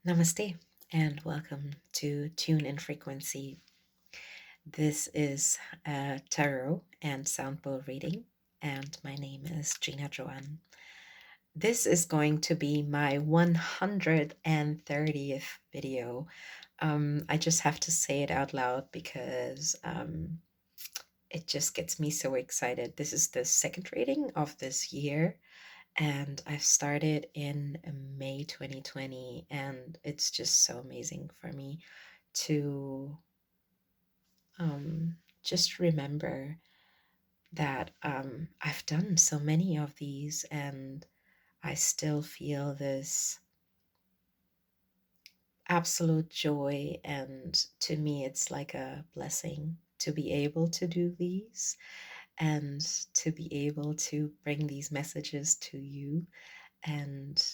Namaste and welcome to Tune in Frequency. This is a tarot and soundbowl reading, and my name is Gina Joanne. This is going to be my 130th video. I just have to say it out loud because it just gets me so excited. This is the second reading of this year, and I've started in May 2020, and it's just so amazing for me to just remember that I've done so many of these, and I still feel this absolute joy. And to me, it's like a blessing to be able to do these and to be able to bring these messages to you. And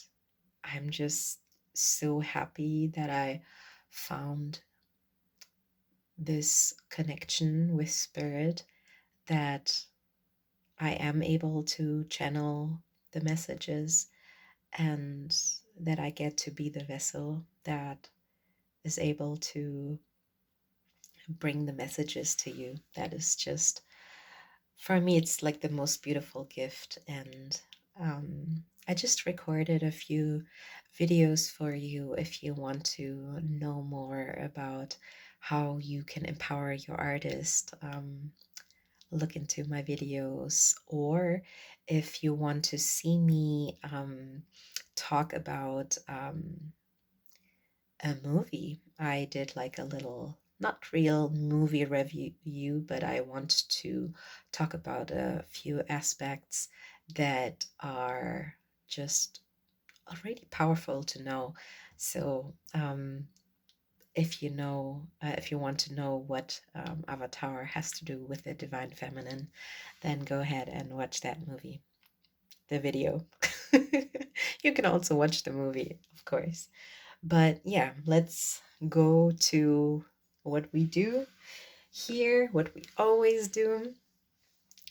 I'm just so happy that I found this connection with spirit, that I am able to channel the messages, and that I get to be the vessel that is able to bring the messages to you. That is just, for me, it's like the most beautiful gift. And I just recorded a few videos for you if you want to know more about how you can empower your artist. Look into my videos, or if you want to see me talk about a movie, I did like a little, not real movie review, but I want to talk about a few aspects that are just already powerful to know. So if you want to know what Avatar has to do with the divine feminine, then go ahead and watch that movie, the video. You can also watch the movie, of course. But yeah, let's go to what we do here, what we always do.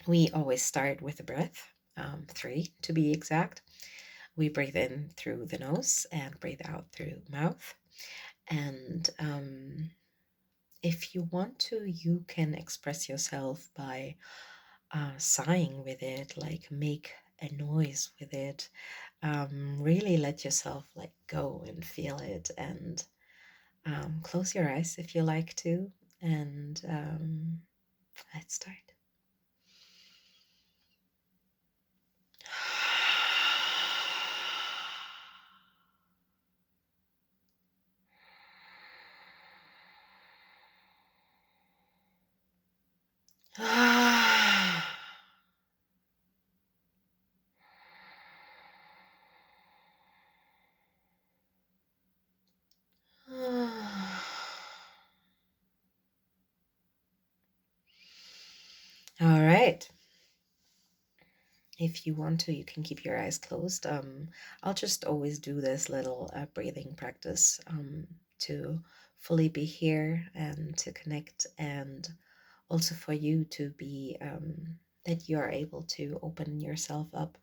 We always start with the breath, 3 to be exact. We breathe in through the nose and breathe out through mouth. And if you want to, you can express yourself by sighing with it, like make a noise with it. Really let yourself like go and feel it, and close your eyes if you like to, and let's start. All right. If you want to, you can keep your eyes closed. I'll just always do this little breathing practice to fully be here and to connect, and also for you to be that you are able to open yourself up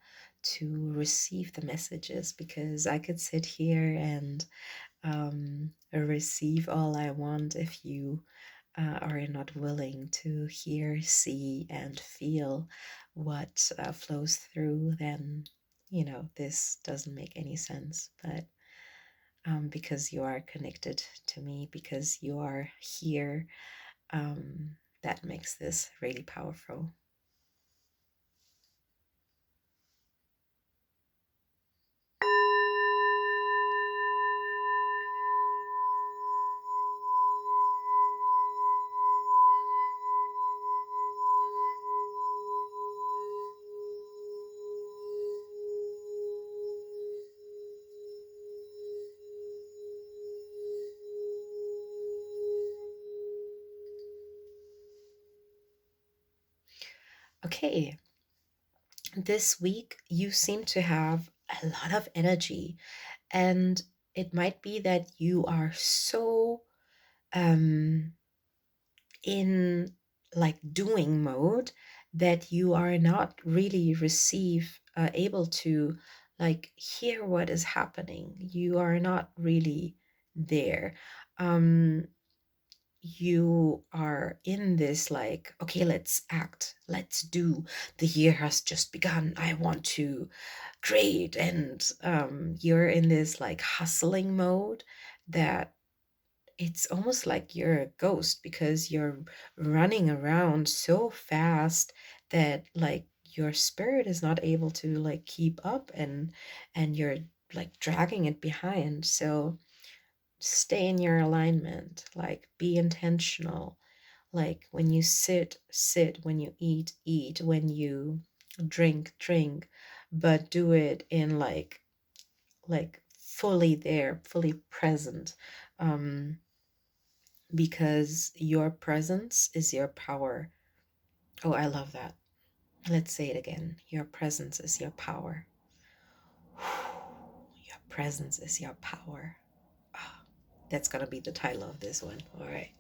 to receive the messages, because I could sit here and receive all I want. If you are not willing to hear, see, and feel what flows through, then this doesn't make any sense. But because you are connected to me, because you are here, that makes this really powerful. Okay, this week you seem to have a lot of energy, and it might be that you are so um, in like doing mode that you are not really able to like hear what is happening. You are not really there. Um, you are in this like, okay, let's act, let's do. The year has just begun. I want to create, and you're in this like hustling mode that it's almost like you're a ghost because you're running around so fast that like your spirit is not able to like keep up, and you're like dragging it behind. So stay in your alignment, like be intentional. Like when you sit, sit, when you eat, eat, when you drink, drink, but do it in like fully there, fully present. Um because your presence is your power. Oh, I love that. Let's say it again. Your presence is your power. Your presence is your power. Ah, that's gonna be the title of this one. All right.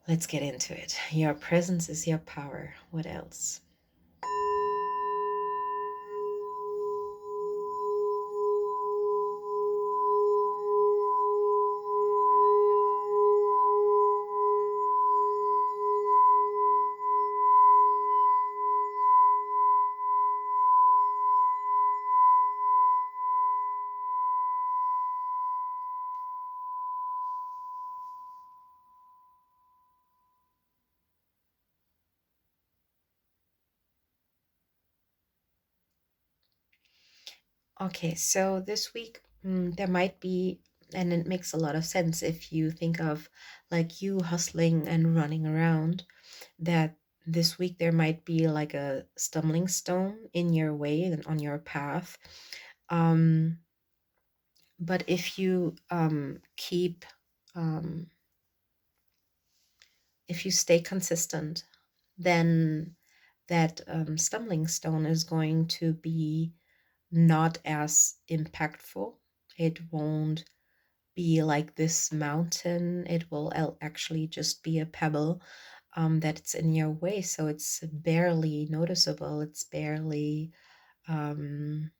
Let's get into it. Your presence is your power. What else? Okay, so this week there might be, and it makes a lot of sense if you think of like you hustling and running around, that this week there might be like a stumbling stone in your way and on your path. Um, but if you keep, um, if you stay consistent, then that stumbling stone is going to be not as impactful. It won't be like this mountain. It will actually just be a pebble that's in your way. So it's barely noticeable. It's barely um,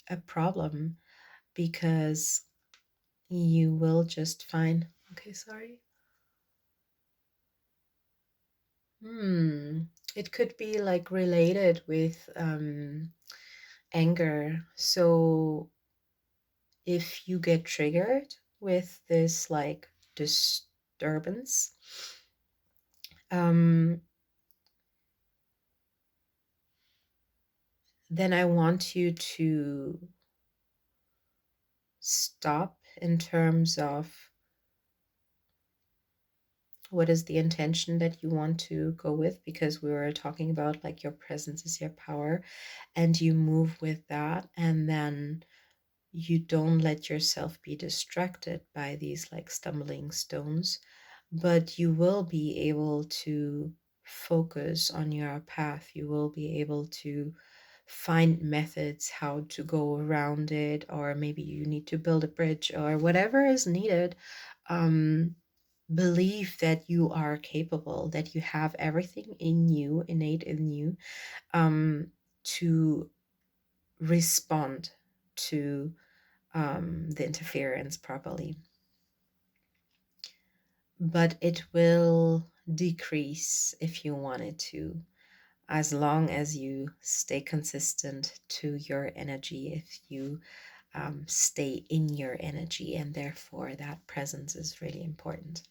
a problem because you will just find. Okay, sorry. Hmm. It could be like related with anger. So if you get triggered with this like disturbance, um, then I want you to stop in terms of what is the intention that you want to go with, because we were talking about like your presence is your power, and you move with that, and then you don't let yourself be distracted by these like stumbling stones, but you will be able to focus on your path. You will be able to find methods how to go around it, or maybe you need to build a bridge or whatever is needed. um, Believe that you are capable, that you have everything in you, innate in you, to respond to the interference properly. But it will decrease if you wanted to, as long as you stay consistent to your energy, if you stay in your energy, and therefore that presence is really important.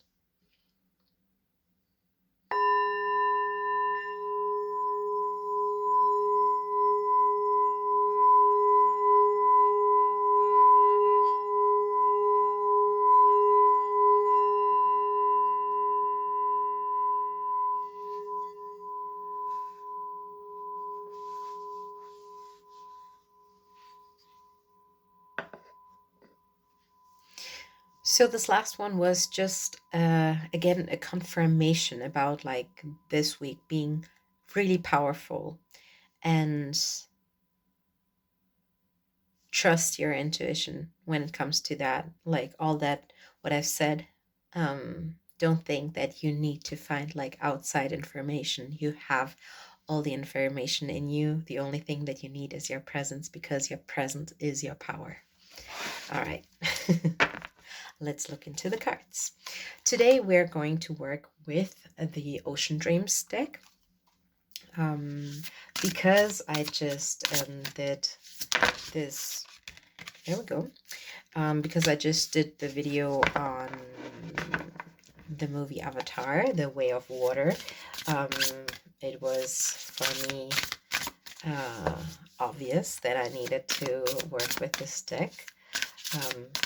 So this last one was just again a confirmation about like this week being really powerful, and trust your intuition when it comes to that. Like all that what I've said, don't think that you need to find like outside information. You have all the information in you. The only thing that you need is your presence, because your presence is your power. All right. let's look into the cards. Today we're going to work with the Ocean Dreams deck. Because I just did this, there we go. Because I just did the video on the movie Avatar, The Way of Water. It was for me obvious that I needed to work with this deck.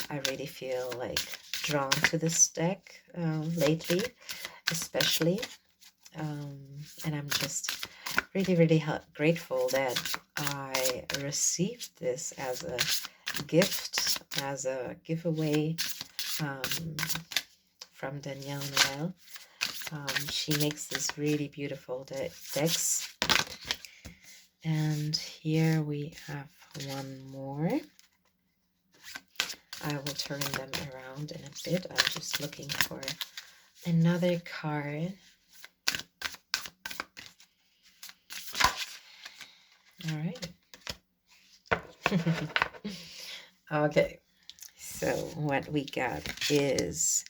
I really feel like drawn to this deck lately, especially. And I'm just really grateful that I received this as a gift, as a giveaway from Danielle Noel. She makes this really beautiful decks. And here we have one more. I will turn them around in a bit. I'm just looking for another card. All right. Okay, so what we got is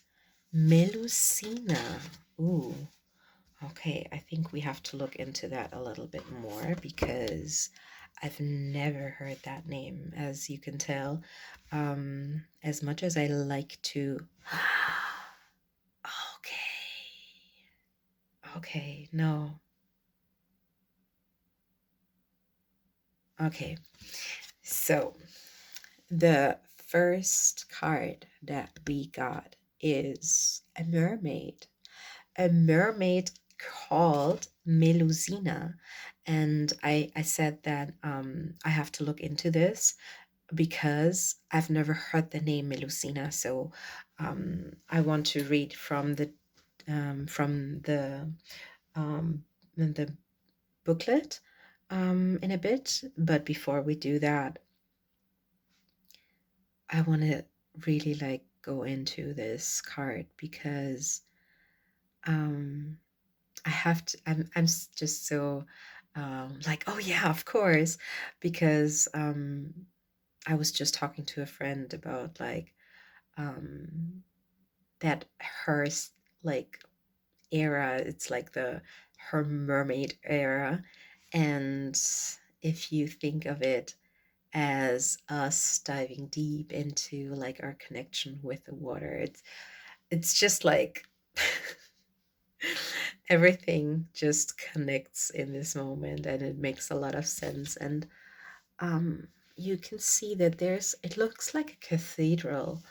Melusina. Ooh, okay, I think we have to look into that a little bit more because I've never heard that name, as you can tell. As much as I like to... Okay, no. Okay, so the first card that we got is a mermaid called Melusina. And I said that I have to look into this because I've never heard the name Melusina. So I want to read from the booklet in a bit. But before we do that, I want to really like go into this card because I have to, I'm just so like, oh yeah, of course, because I was just talking to a friend about like that her like era, it's like her mermaid era. And if you think of it as us diving deep into like our connection with the water, it's just like everything just connects in this moment and it makes a lot of sense. And you can see that it looks like a cathedral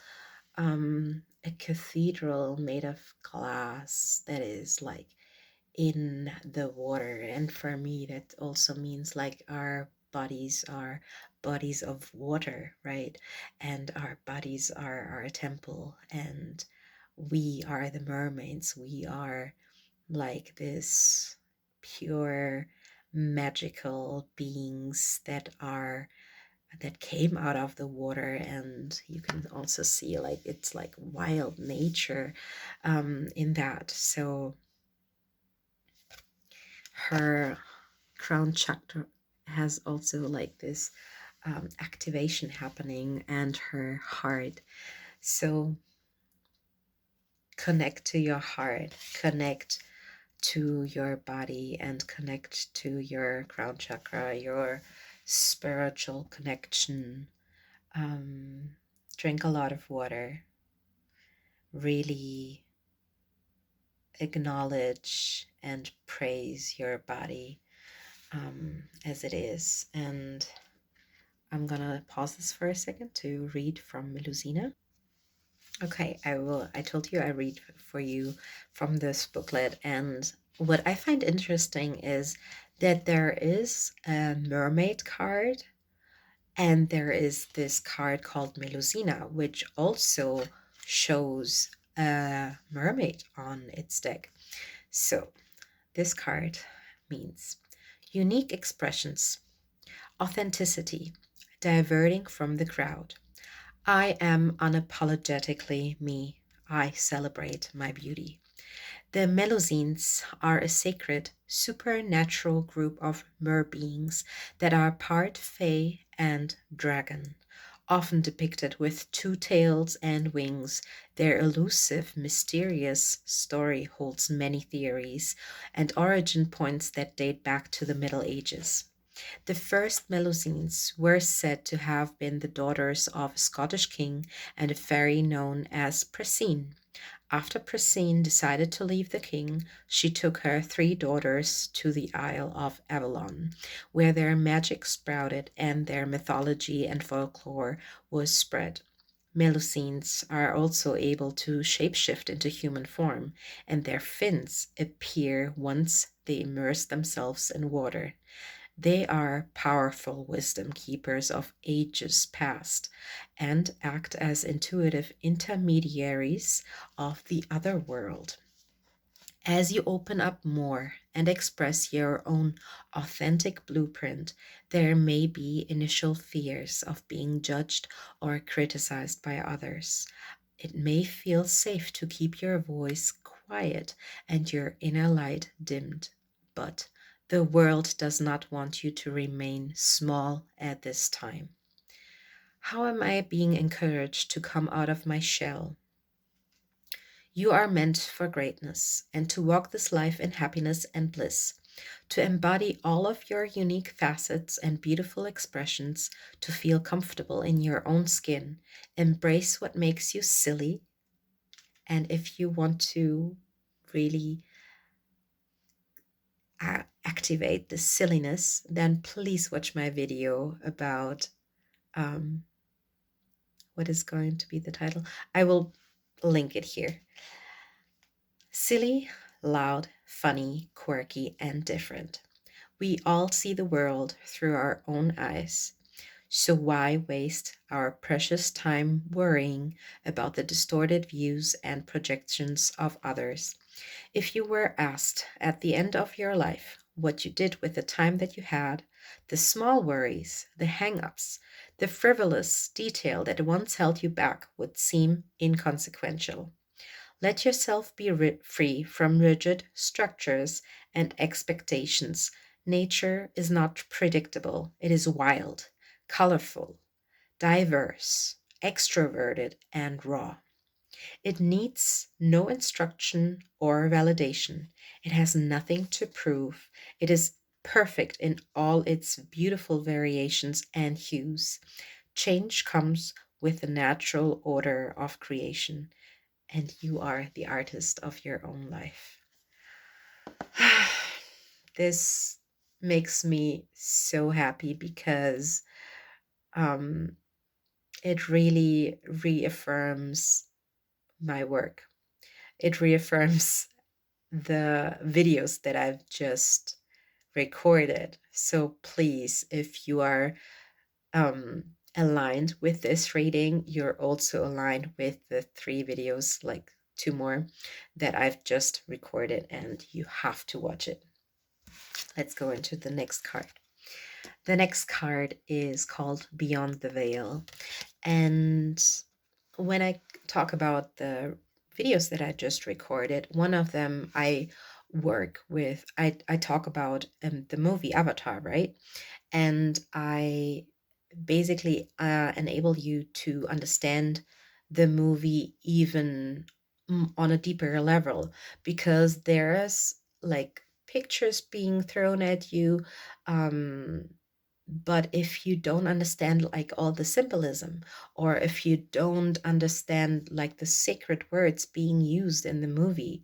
made of glass that is like in the water. And for me, that also means like our bodies are bodies of water, right? And our bodies are our temple, and we are the mermaids. We are like this pure magical beings that came out of the water. And you can also see like it's like wild nature in that. So her crown chakra has also like this activation happening, and her heart. So connect to your heart, connect to your body, and connect to your crown chakra, your spiritual connection. Drink a lot of water. Really acknowledge and praise your body as it is. And I'm gonna pause this for a second to read from Melusina. Okay, I told you I read for you from this booklet, and what I find interesting is that there is a mermaid card, and there is this card called Melusina, which also shows a mermaid on its deck. So this card means unique expressions, authenticity, diverting from the crowd. I am unapologetically me. I celebrate my beauty. The Melusines are a sacred, supernatural group of mer beings that are part fae and dragon, Often depicted with two tails and wings, their elusive, mysterious story holds many theories and origin points that date back to the Middle Ages. The first Melusines were said to have been the daughters of a Scottish king and a fairy known as Presine. After Presine decided to leave the king, she took her three daughters to the Isle of Avalon, where their magic sprouted and their mythology and folklore was spread. Melusines are also able to shapeshift into human form, and their fins appear once they immerse themselves in water. They are powerful wisdom keepers of ages past and act as intuitive intermediaries of the other world. As you open up more and express your own authentic blueprint, there may be initial fears of being judged or criticized by others. It may feel safe to keep your voice quiet and your inner light dimmed, but the world does not want you to remain small at this time. How am I being encouraged to come out of my shell? You are meant for greatness and to walk this life in happiness and bliss, to embody all of your unique facets and beautiful expressions, to feel comfortable in your own skin, embrace what makes you silly. And if you want to really activate the silliness, then please watch my video about um, what is going to be the title. I will link it here. Silly, loud, funny, quirky, and different. We all see the world through our own eyes. So why waste our precious time worrying about the distorted views and projections of others? If you were asked at the end of your life what you did with the time that you had, the small worries, the hang ups, the frivolous detail that once held you back would seem inconsequential. Let yourself be free from rigid structures and expectations. Nature is not predictable, it is wild, colorful, diverse, extroverted, and raw. It needs no instruction or validation. It has nothing to prove. It is perfect in all its beautiful variations and hues. Change comes with the natural order of creation, and you are the artist of your own life. This makes me so happy because um, it really reaffirms my work. It reaffirms the videos that I've just recorded. So please, if you are aligned with this rating, you're also aligned with the three videos, like two more that I've just recorded, and you have to watch it. Let's go into the next card. The next card is called Beyond the Veil. And when I talk about the videos that I just recorded, one of them I work with, I talk about the movie Avatar, right? And I basically enable you to understand the movie even on a deeper level, because there's like pictures being thrown at you, um, but if you don't understand like all the symbolism, or if you don't understand like the sacred words being used in the movie,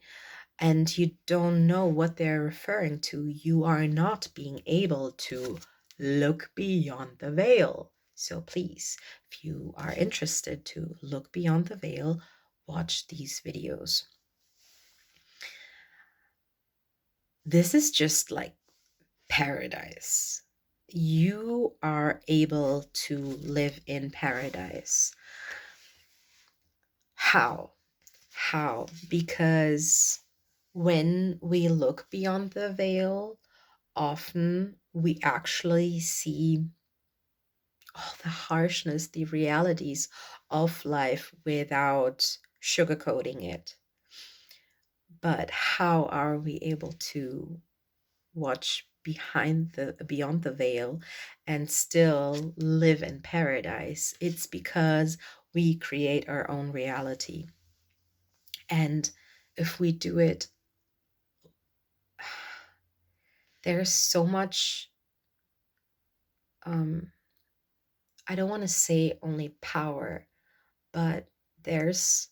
and you don't know what they're referring to, you are not being able to look beyond the veil. So please, if you are interested to look beyond the veil, watch these videos. This is just like paradise. You are able to live in paradise. How? How? Because when we look beyond the veil, often we actually see all the harshness, the realities of life without sugarcoating it. But how are we able to watch beyond the veil and still live in paradise. It's because we create our own reality. And if we do it, there's so much, um, I don't want to say only power, but there's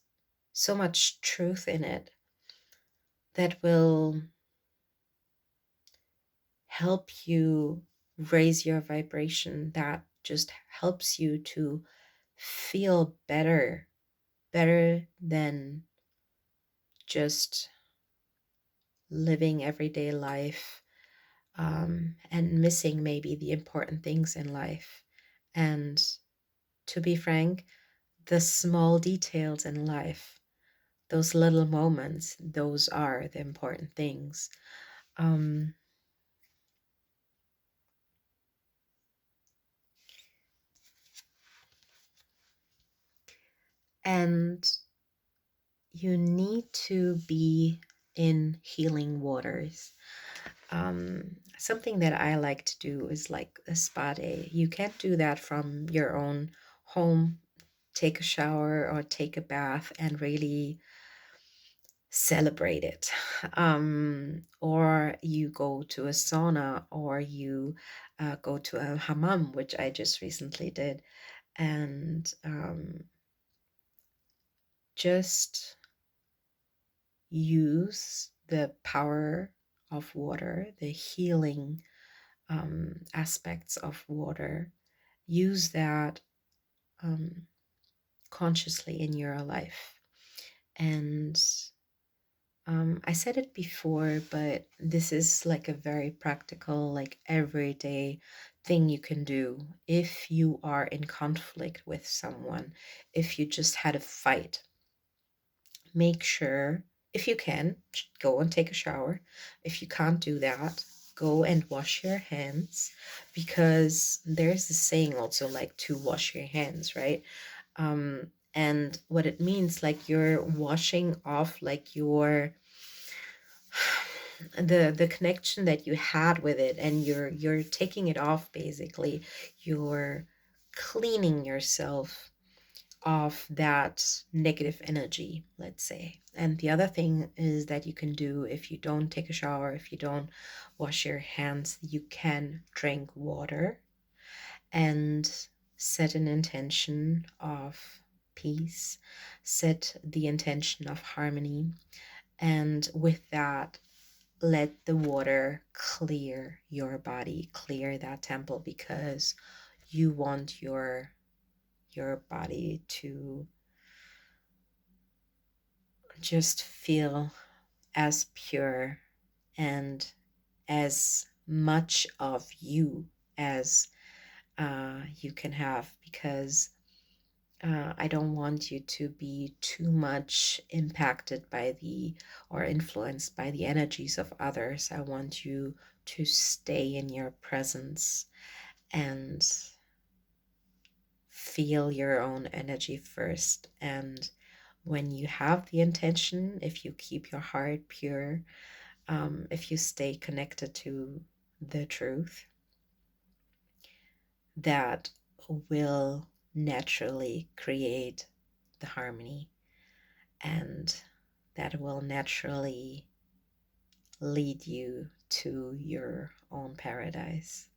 so much truth in it that will help you raise your vibration, that just helps you to feel better than just living everyday life, and missing maybe the important things in life. And to be frank, the small details in life, those little moments, those are the important things. Um, and you need to be in healing waters. Something that I like to do is like a spa day. You can't do that from your own home. Take a shower or take a bath and really celebrate it. Or you go to a sauna, or you go to a hammam, which I just recently did, and just use the power of water, the healing aspects of water. Use that um, consciously in your life. And I said it before, but this is like a very practical, like everyday thing you can do if you are in conflict with someone, if you just had a fight. Make sure, if you can, go and take a shower. If you can't do that, go and wash your hands, because there's a saying also like to wash your hands, right? And what it means, like you're washing off like your the connection that you had with it, and you're taking it off basically. You're cleaning yourself of that negative energy, let's say. And the other thing is that you can do, if you don't take a shower, if you don't wash your hands, you can drink water and set an intention of peace, set the intention of harmony, and with that, let the water clear your body, clear that temple, because you want your body to just feel as pure and as much of you as you can have, because I don't want you to be too much impacted by the or influenced by the energies of others. I want you to stay in your presence and feel your own energy first. And when you have the intention, if you keep your heart pure, if you stay connected to the truth, that will naturally create the harmony, and that will naturally lead you to your own paradise.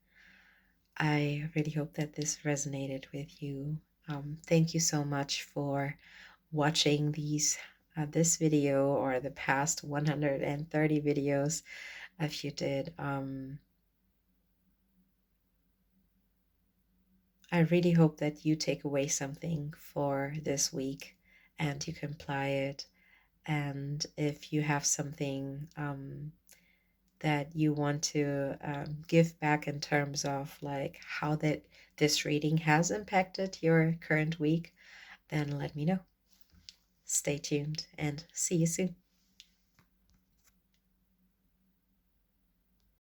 I really hope that this resonated with you. Thank you so much for watching this video or the past 130 videos if you did. I really hope that you take away something for this week and you can apply it. And if you have something that you want to give back in terms of like how that this reading has impacted your current week, then let me know. Stay tuned and see you soon.